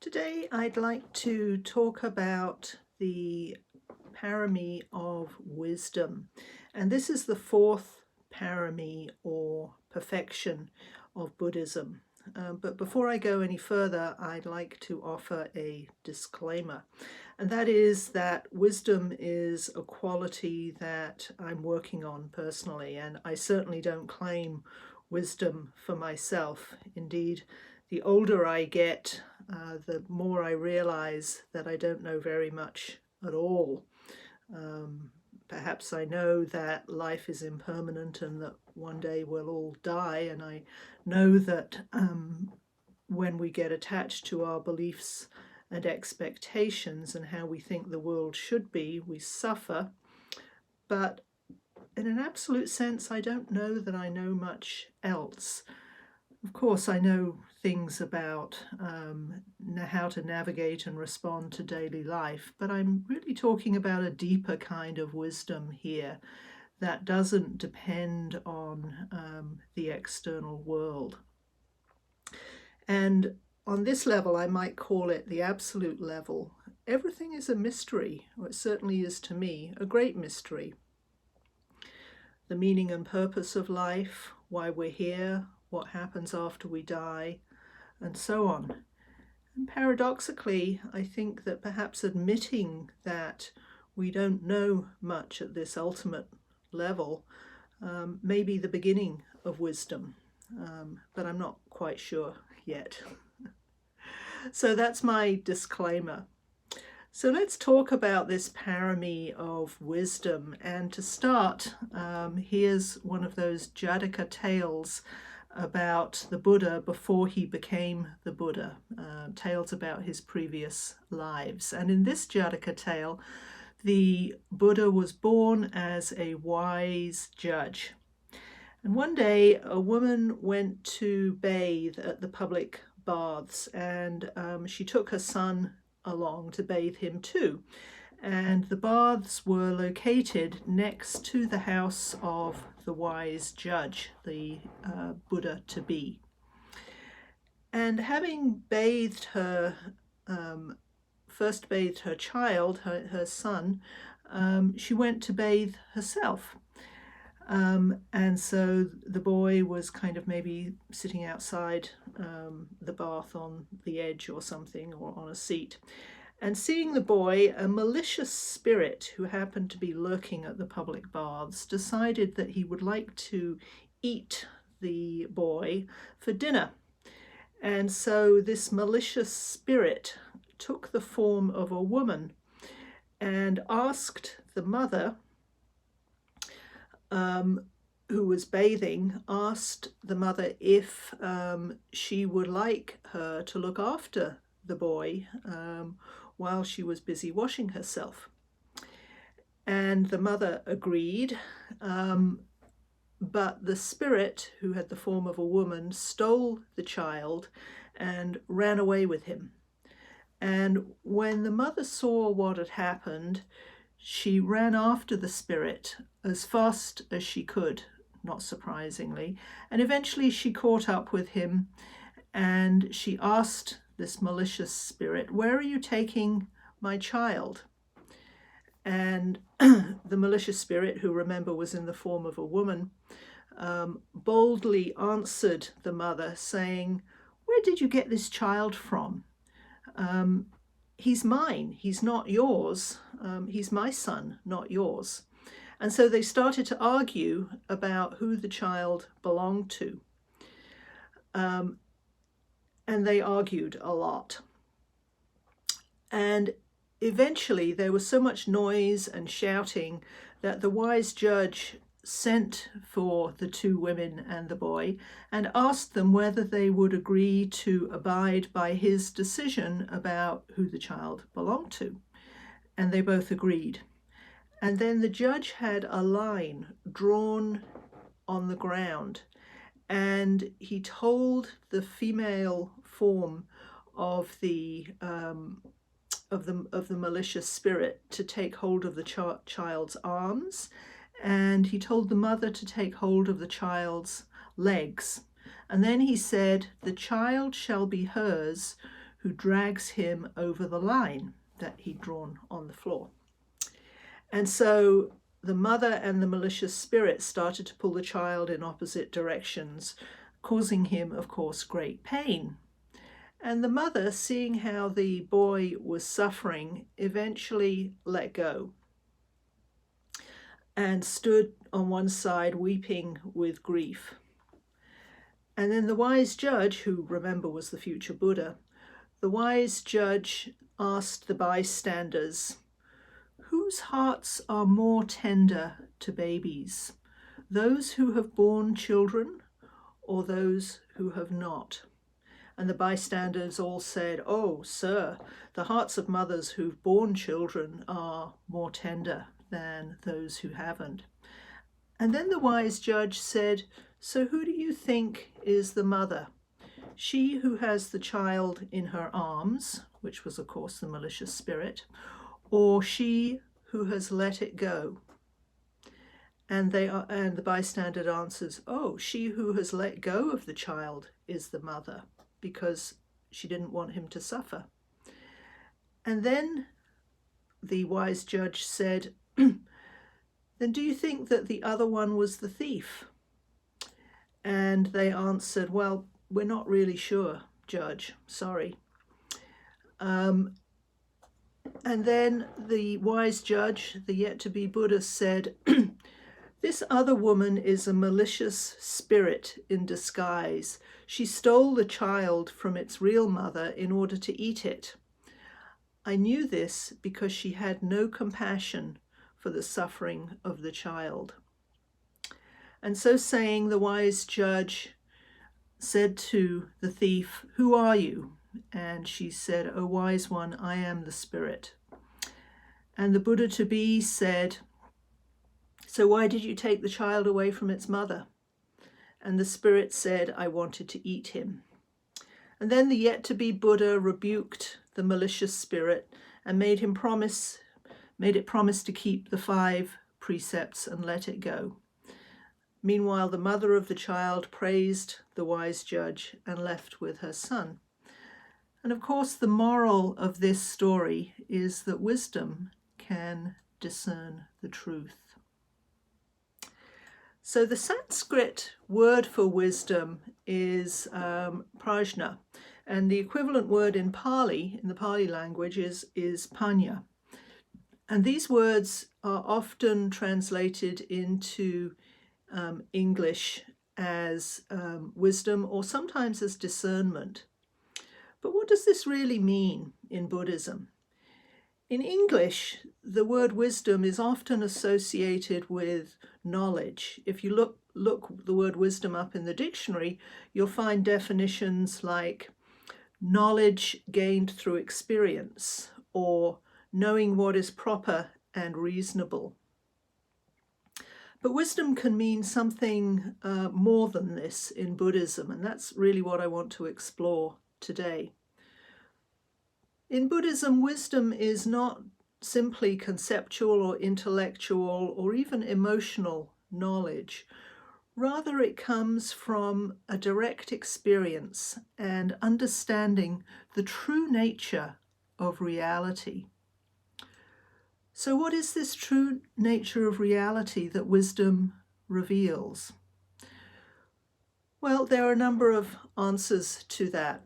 Today I'd like to talk about the Parami of wisdom. And this is the fourth Parami or perfection of Buddhism. But before I go any further, I'd like to offer a disclaimer. And that is that wisdom is a quality that I'm working on personally, and I certainly don't claim wisdom for myself. Indeed, the older I get, the more I realize that I don't know very much at all. Perhaps I know that life is impermanent and that one day we'll all die, and I know that when we get attached to our beliefs and expectations and how we think the world should be, we suffer. But in an absolute sense, I don't know that I know much else. Of course, I know things about how to navigate and respond to daily life, but I'm really talking about a deeper kind of wisdom here that doesn't depend on the external world. And on this level, I might call it the absolute level. Everything is a mystery, or it certainly is to me, a great mystery. The meaning and purpose of life, why we're here, what happens after we die, and so on. And paradoxically, I think that perhaps admitting that we don't know much at this ultimate level may be the beginning of wisdom, but I'm not quite sure yet. So that's my disclaimer. So let's talk about this parami of wisdom. And to start, here's one of those Jataka tales about the Buddha before he became the Buddha, tales about his previous lives. And in this Jataka tale, the Buddha was born as a wise judge. And one day a woman went to bathe at the public baths, and she took her son along to bathe him too. And the baths were located next to the house of the wise judge, the Buddha-to-be. And having bathed her, first bathed her child, her son, she went to bathe herself. And so the boy was kind of maybe sitting outside the bath on the edge or something, or on a seat. And seeing the boy, a malicious spirit who happened to be lurking at the public baths decided that he would like to eat the boy for dinner. And so this malicious spirit took the form of a woman and asked the mother, who was bathing, asked the mother if she would like her to look after the boy while she was busy washing herself. And the mother agreed, but the spirit, who had the form of a woman, stole the child and ran away with him. And when the mother saw what had happened, she ran after the spirit as fast as she could, not surprisingly, and eventually she caught up with him, and she asked this malicious spirit, "Where are you taking my child?" And the malicious spirit, who remember was in the form of a woman, boldly answered the mother, saying, "Where did you get this child from? He's mine, he's not yours. He's my son, not yours." And so they started to argue about who the child belonged to. And they argued a lot. And eventually there was so much noise and shouting that the wise judge sent for the two women and the boy and asked them whether they would agree to abide by his decision about who the child belonged to. And they both agreed. And then the judge had a line drawn on the ground, and he told the female form of the malicious spirit to take hold of the child's arms, and he told the mother to take hold of the child's legs. And then he said, "The child shall be hers who drags him over the line that he'd drawn on the floor. And so the mother and the malicious spirit started to pull the child in opposite directions, causing him, of course, great pain. And the mother, seeing how the boy was suffering, eventually let go and stood on one side weeping with grief. And then the wise judge, who remember was the future Buddha, the wise judge asked the bystanders, "Whose hearts are more tender to babies, those who have borne children or those who have not?" And the bystanders all said, "Oh, sir, the hearts of mothers who've borne children are more tender than those who haven't." And then the wise judge said, "So who do you think is the mother? She who has the child in her arms," which was of course the malicious spirit, "or she who has let it go?" And the bystander answers, "Oh, she who has let go of the child is the mother, because she didn't want him to suffer." And then the wise judge said, "Then do you think that the other one was the thief?" And they answered, "Well, we're not really sure, Judge, sorry." And then the wise judge, the yet-to-be Buddha, said, "This other woman is a malicious spirit in disguise. She stole the child from its real mother in order to eat it. I knew this because she had no compassion for the suffering of the child." And so saying, the wise judge said to the thief, "Who are you?" And she said, "O wise one, I am the spirit." And the Buddha-to-be said, "So why did you take the child away from its mother?" And the spirit said, "I wanted to eat him." And then the yet-to-be Buddha rebuked the malicious spirit and made it promise to keep the 5 precepts and let it go. Meanwhile, the mother of the child praised the wise judge and left with her son. And of course, the moral of this story is that wisdom can discern the truth. So the Sanskrit word for wisdom is prajna, and the equivalent word in Pali, in the Pali language, is panya. And these words are often translated into English as wisdom, or sometimes as discernment. But what does this really mean in Buddhism? In English, the word wisdom is often associated with knowledge. If you look the word wisdom up in the dictionary, you'll find definitions like knowledge gained through experience, or knowing what is proper and reasonable. But wisdom can mean something more than this in Buddhism, and that's really what I want to explore today. In Buddhism, wisdom is not simply conceptual or intellectual or even emotional knowledge. Rather, it comes from a direct experience and understanding the true nature of reality. So what is this true nature of reality that wisdom reveals? Well, there are a number of answers to that.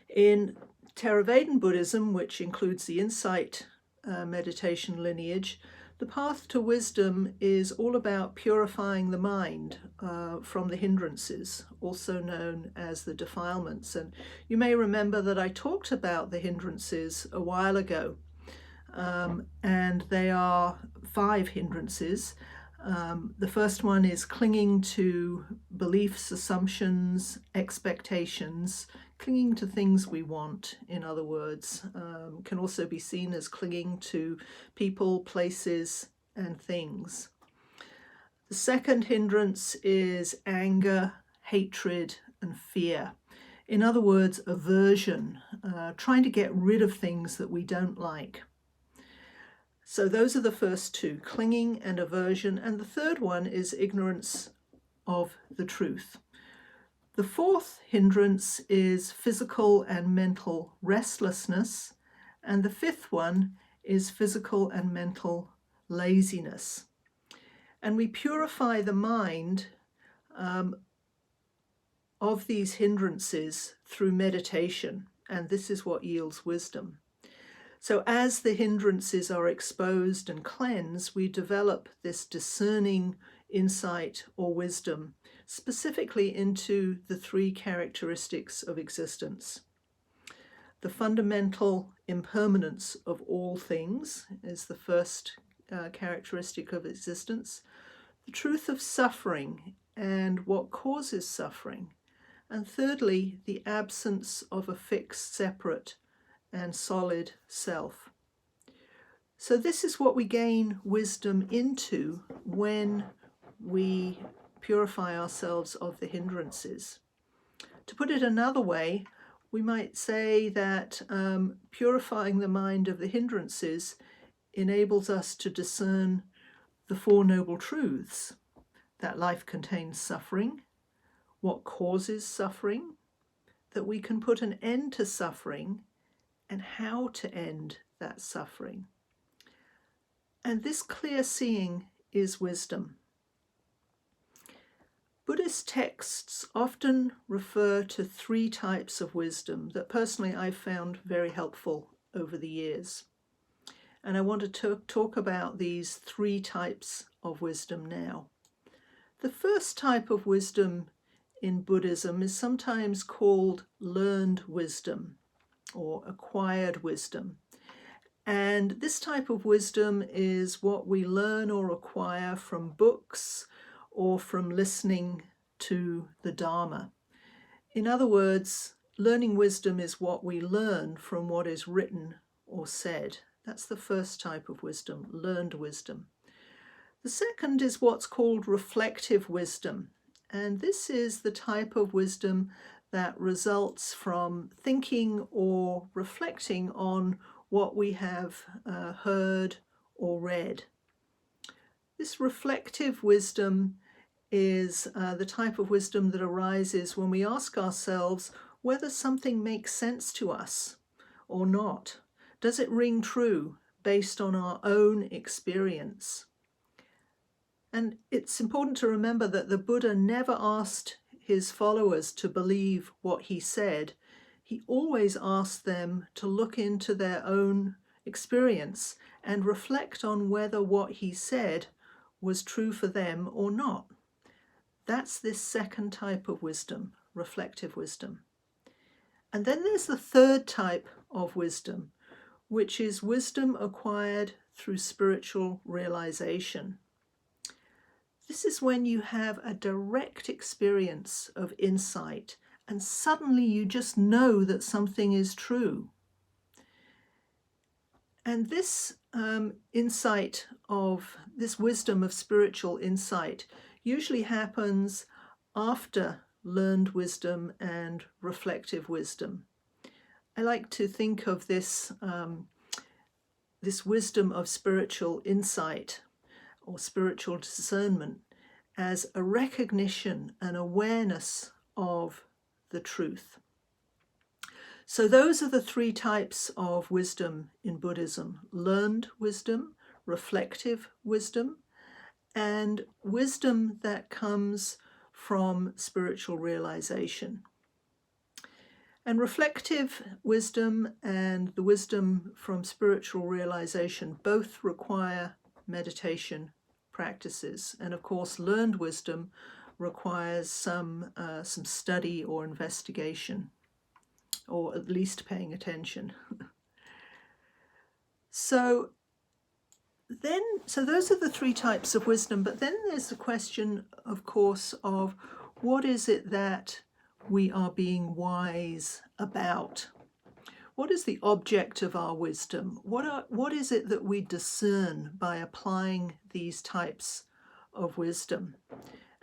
In Theravadan Buddhism, which includes the insight meditation lineage, the path to wisdom is all about purifying the mind from the hindrances, also known as the defilements. And you may remember that I talked about the hindrances a while ago. And they are 5 hindrances. The first one is clinging to beliefs, assumptions, expectations, clinging to things we want, in other words. Can also be seen as clinging to people, places, and things. The second hindrance is anger, hatred, and fear. In other words, aversion, trying to get rid of things that we don't like. So those are the first 2, clinging and aversion. And the third one is ignorance of the truth. The fourth hindrance is physical and mental restlessness, and the fifth one is physical and mental laziness. And we purify the mind of these hindrances through meditation, and this is what yields wisdom. So as the hindrances are exposed and cleansed, we develop this discerning insight or wisdom, specifically into the three characteristics of existence. The fundamental impermanence of all things is the first characteristic of existence. The truth of suffering and what causes suffering. And thirdly, the absence of a fixed, separate, and solid self. So this is what we gain wisdom into when we purify ourselves of the hindrances. To put it another way, we might say that purifying the mind of the hindrances enables us to discern the Four Noble Truths, that life contains suffering, what causes suffering, that we can put an end to suffering, and how to end that suffering. And this clear seeing is wisdom. Buddhist texts often refer to three types of wisdom that personally I've found very helpful over the years. And I want to talk about these three types of wisdom now. The first type of wisdom in Buddhism is sometimes called learned wisdom or acquired wisdom. And this type of wisdom is what we learn or acquire from books or from listening to the Dharma. In other words, learning wisdom is what we learn from what is written or said. That's the first type of wisdom, learned wisdom. The second is what's called reflective wisdom. And this is the type of wisdom that results from thinking or reflecting on what we have heard or read. This reflective wisdom is the type of wisdom that arises when we ask ourselves whether something makes sense to us or not. Does it ring true based on our own experience? And it's important to remember that the Buddha never asked his followers to believe what he said. He always asked them to look into their own experience and reflect on whether what he said was true for them or not. That's this second type of wisdom, reflective wisdom. And then there's the third type of wisdom, which is wisdom acquired through spiritual realization. This is when you have a direct experience of insight and suddenly you just know that something is true. And this insight of this wisdom of spiritual insight usually happens after learned wisdom and reflective wisdom. I like to think of this wisdom of spiritual insight or spiritual discernment as a recognition and awareness of the truth. So those are the three types of wisdom in Buddhism: learned wisdom, reflective wisdom, and wisdom that comes from spiritual realization. And reflective wisdom and the wisdom from spiritual realization both require meditation practices. And of course, learned wisdom requires some study or investigation, or at least paying attention. So those are the three types of wisdom, but then there's the question, of course, of what is it that we are being wise about? What is the object of our wisdom? What is it that we discern by applying these types of wisdom?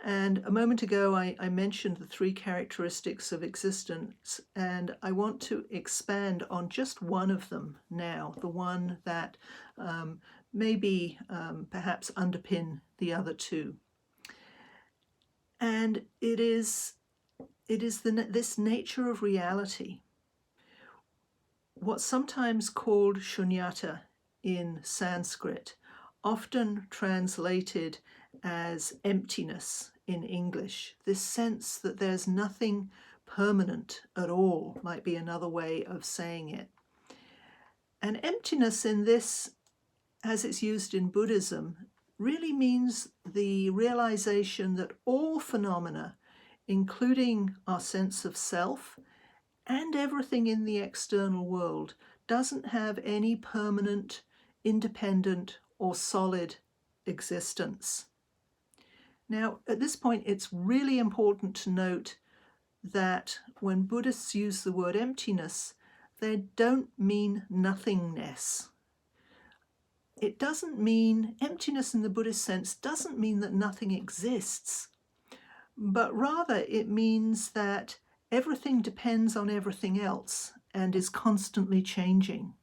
And a moment ago, I mentioned the three characteristics of existence, and I want to expand on just one of them now, the one that maybe perhaps underpin the other two. And it is it is this nature of reality, what's sometimes called Shunyata in Sanskrit, often translated as emptiness in English. This sense that there's nothing permanent at all might be another way of saying it. And emptiness in this, as it's used in Buddhism, really means the realization that all phenomena, including our sense of self and everything in the external world, doesn't have any permanent, independent, or solid existence. Now, at this point, it's really important to note that when Buddhists use the word emptiness, they don't mean nothingness. It doesn't mean, emptiness in the Buddhist sense doesn't mean that nothing exists, but rather it means that everything depends on everything else and is constantly changing.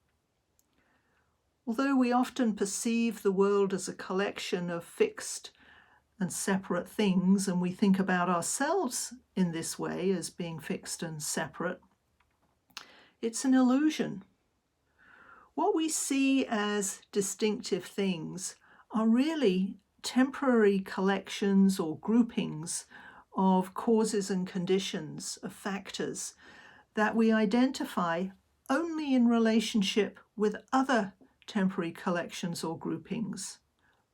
Although we often perceive the world as a collection of fixed and separate things, and we think about ourselves in this way as being fixed and separate, it's an illusion. What we see as distinctive things are really temporary collections or groupings of causes and conditions, of factors that we identify only in relationship with other temporary collections or groupings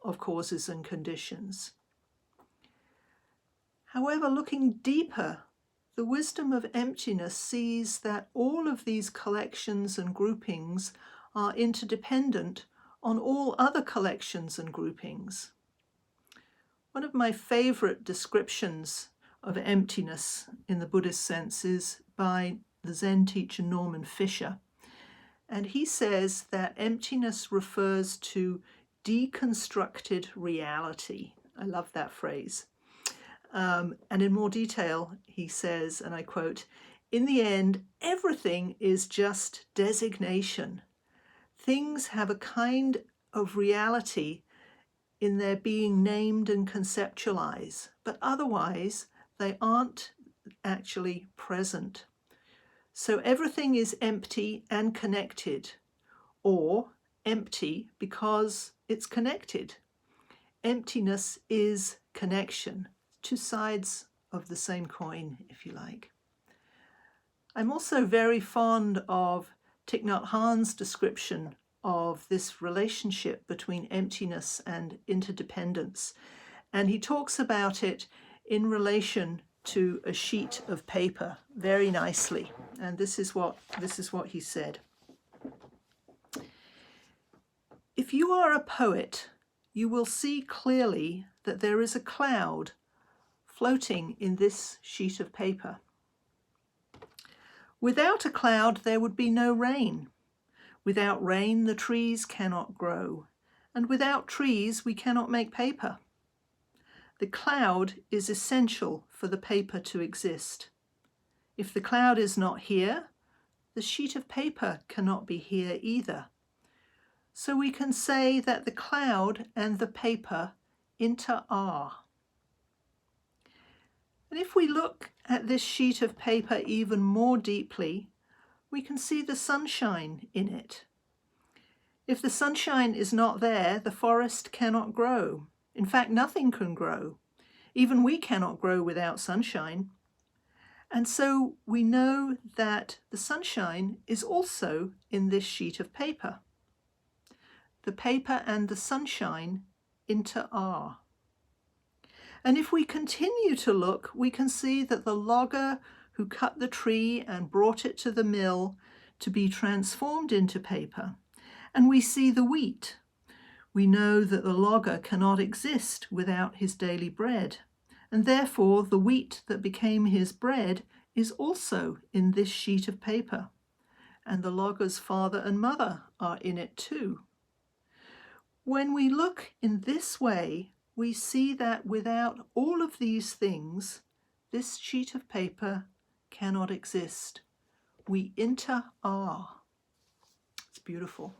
of causes and conditions. However, looking deeper, the wisdom of emptiness sees that all of these collections and groupings are interdependent on all other collections and groupings. One of my favorite descriptions of emptiness in the Buddhist sense is by the Zen teacher Norman Fisher. And he says that emptiness refers to deconstructed reality. I love that phrase. And in more detail, he says, and I quote, "In the end, everything is just designation. Things have a kind of reality in their being named and conceptualized, but otherwise they aren't actually present. So everything is empty and connected, or empty because it's connected. Emptiness is connection, two sides of the same coin, if you like." I'm also very fond of Thich Nhat Hanh's description of this relationship between emptiness and interdependence. And he talks about it in relation to a sheet of paper very nicely. And this is what he said. "If you are a poet, you will see clearly that there is a cloud floating in this sheet of paper. Without a cloud, there would be no rain. Without rain, the trees cannot grow. And without trees, we cannot make paper. The cloud is essential for the paper to exist. If the cloud is not here, the sheet of paper cannot be here either. So we can say that the cloud and the paper inter-are." And if we look at this sheet of paper even more deeply, we can see the sunshine in it. If the sunshine is not there, the forest cannot grow. In fact, nothing can grow. Even we cannot grow without sunshine. And so we know that the sunshine is also in this sheet of paper. The paper and the sunshine inter-are. And if we continue to look, we can see that the logger who cut the tree and brought it to the mill to be transformed into paper, and we see the wheat. We know that the logger cannot exist without his daily bread, and therefore the wheat that became his bread is also in this sheet of paper, and the logger's father and mother are in it too. When we look in this way, we see that without all of these things, this sheet of paper cannot exist. We inter-are. It's beautiful.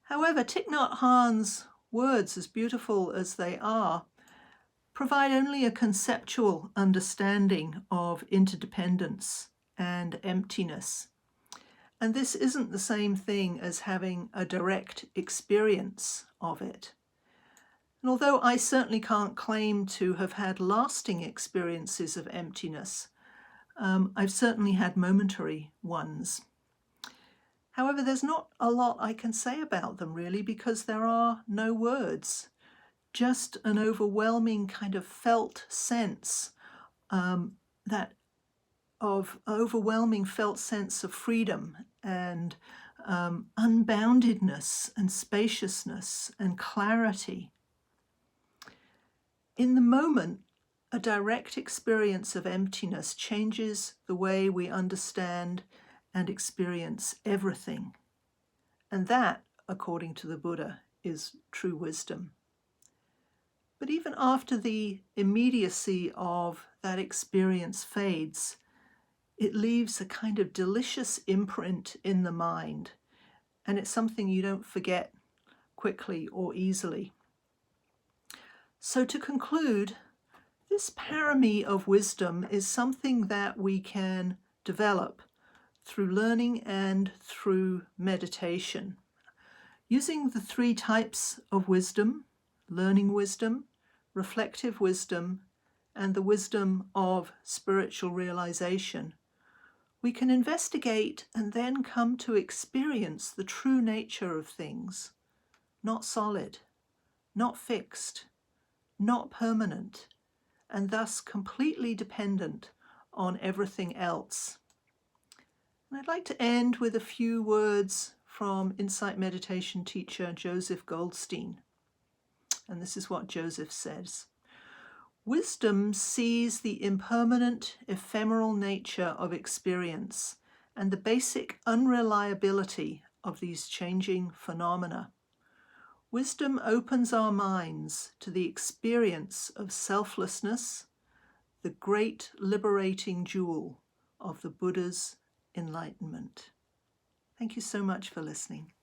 However, Thich Nhat Hanh's words, as beautiful as they are, provide only a conceptual understanding of interdependence and emptiness. And this isn't the same thing as having a direct experience of it. And although I certainly can't claim to have had lasting experiences of emptiness, I've certainly had momentary ones. However, there's not a lot I can say about them really, because there are no words, just an overwhelming kind of felt sense, overwhelming felt sense of freedom and unboundedness and spaciousness and clarity. In the moment, a direct experience of emptiness changes the way we understand and experience everything. And that, according to the Buddha, is true wisdom. But even after the immediacy of that experience fades, it leaves a kind of delicious imprint in the mind, and it's something you don't forget quickly or easily. So to conclude, this parami of wisdom is something that we can develop through learning and through meditation. Using the three types of wisdom, learning wisdom, reflective wisdom, and the wisdom of spiritual realization, we can investigate and then come to experience the true nature of things, not solid, not fixed, not permanent, and thus completely dependent on everything else. And I'd like to end with a few words from Insight Meditation teacher Joseph Goldstein. And this is what Joseph says. Wisdom sees the impermanent, ephemeral nature of experience and the basic unreliability of these changing phenomena. Wisdom opens our minds to the experience of selflessness, the great liberating jewel of the Buddha's enlightenment. Thank you so much for listening.